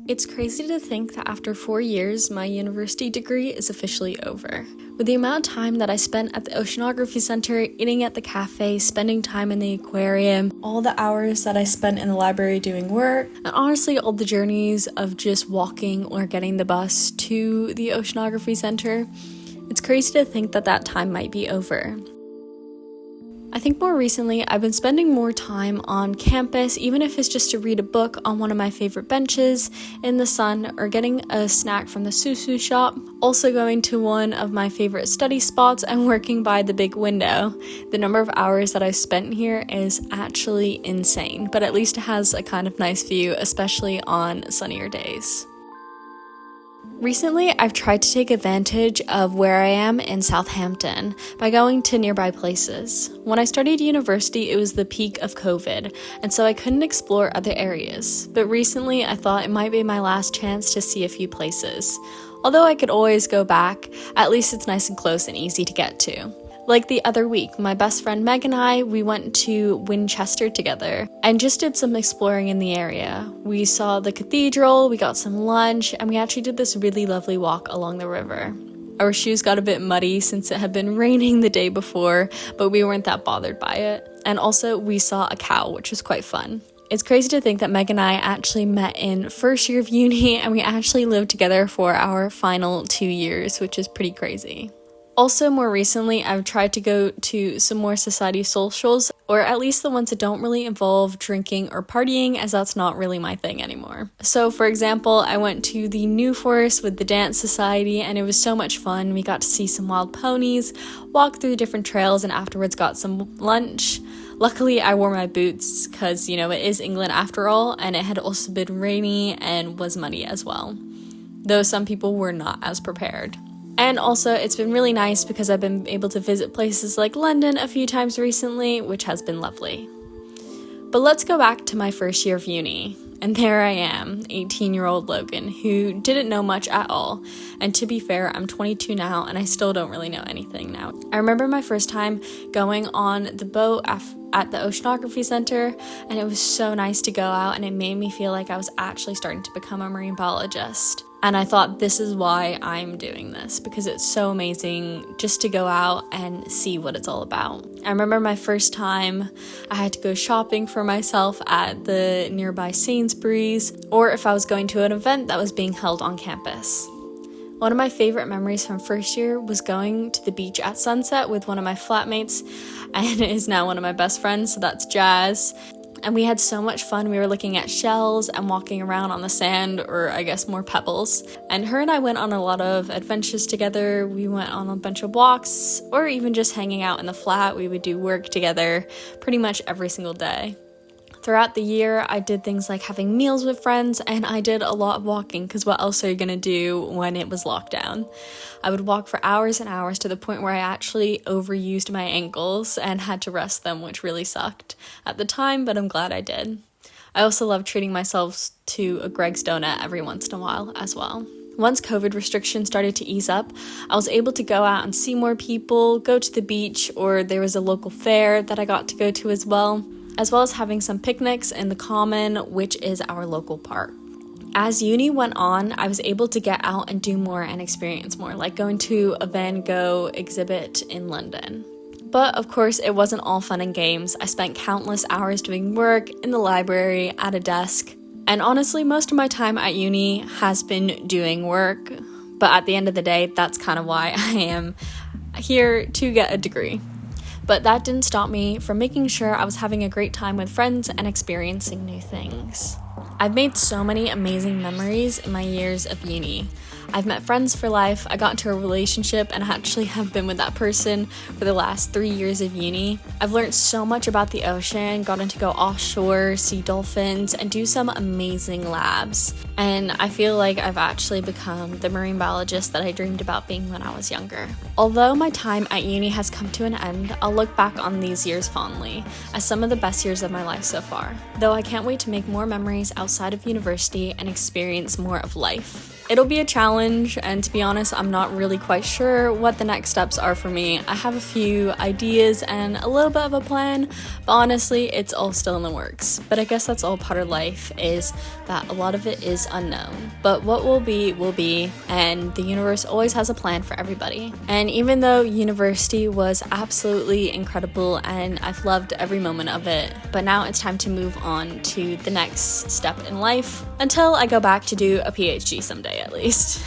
It's crazy to think that after 4 years, my university degree is officially over. With the amount of time that I spent at the Oceanography Center, eating at the cafe, spending time in the aquarium, all the hours that I spent in the library doing work, and honestly all the journeys of just walking or getting the bus to the Oceanography Center, it's crazy to think that that time might be over. I think more recently, I've been spending more time on campus, even if it's just to read a book on one of my favorite benches in the sun or getting a snack from the susu shop, also going to one of my favorite study spots and working by the big window. The number of hours that I've spent here is actually insane, but at least it has a kind of nice view, especially on sunnier days. Recently, I've tried to take advantage of where I am in Southampton by going to nearby places. When I started university, it was the peak of COVID, and so I couldn't explore other areas. But recently, I thought it might be my last chance to see a few places. Although I could always go back, at least it's nice and close and easy to get to. Like the other week, my best friend Meg and I, we went to Winchester together and just did some exploring in the area. We saw the cathedral, we got some lunch, and we actually did this really lovely walk along the river. Our shoes got a bit muddy since it had been raining the day before, but we weren't that bothered by it. And also, we saw a cow, which was quite fun. It's crazy to think that Meg and I actually met in first year of uni, and we actually lived together for our final 2 years, which is pretty crazy. Also, more recently, I've tried to go to some more society socials, or at least the ones that don't really involve drinking or partying, as that's not really my thing anymore. So, for example, I went to the New Forest with the Dance Society, and it was so much fun. We got to see some wild ponies, walk through different trails, and afterwards got some lunch. Luckily, I wore my boots because, it is England after all, and it had also been rainy and was muddy as well, though some people were not as prepared. And also, it's been really nice because I've been able to visit places like London a few times recently, which has been lovely. But let's go back to my first year of uni. And there I am, 18-year-old Logan, who didn't know much at all. And to be fair, I'm 22 now, and I still don't really know anything now. I remember my first time going on the boat at the Oceanography Center, and it was so nice to go out, and it made me feel like I was actually starting to become a marine biologist. And I thought, this is why I'm doing this, because it's so amazing just to go out and see what it's all about. I remember my first time I had to go shopping for myself at the nearby Sainsbury's, or if I was going to an event that was being held on campus. One of my favorite memories from first year was going to the beach at sunset with one of my flatmates, and it is now one of my best friends, so that's Jazz. And we had so much fun. We were looking at shells and walking around on the sand, or I guess more pebbles. And her and I went on a lot of adventures together. We went on a bunch of walks, or even just hanging out in the flat. We would do work together pretty much every single day. Throughout the year, I did things like having meals with friends, and I did a lot of walking, because what else are you going to do when it was lockdown? I would walk for hours and hours to the point where I actually overused my ankles and had to rest them, which really sucked at the time, but I'm glad I did. I also love treating myself to a Greg's donut every once in a while as well. Once COVID restrictions started to ease up, I was able to go out and see more people, go to the beach, or there was a local fair that I got to go to as well as having some picnics in the Common, which is our local park. As uni went on, I was able to get out and do more and experience more, like going to a Van Gogh exhibit in London. But of course, it wasn't all fun and games. I spent countless hours doing work in the library, at a desk, and honestly, most of my time at uni has been doing work. But at the end of the day, that's kind of why I am here to get a degree. But that didn't stop me from making sure I was having a great time with friends and experiencing new things. I've made so many amazing memories in my years of uni. I've met friends for life, I got into a relationship, and I actually have been with that person for the last 3 years of uni. I've learned so much about the ocean, gotten to go offshore, see dolphins, and do some amazing labs. And I feel like I've actually become the marine biologist that I dreamed about being when I was younger. Although my time at uni has come to an end, I'll look back on these years fondly as some of the best years of my life so far. Though I can't wait to make more memories outside of university and experience more of life. It'll be a challenge, and to be honest, I'm not really quite sure what the next steps are for me. I have a few ideas and a little bit of a plan, but honestly, it's all still in the works. But I guess that's all part of life, is that a lot of it is is unknown, but what will be, and the universe always has a plan for everybody. And even though university was absolutely incredible and I've loved every moment of it, but now it's time to move on to the next step in life until I go back to do a PhD someday at least.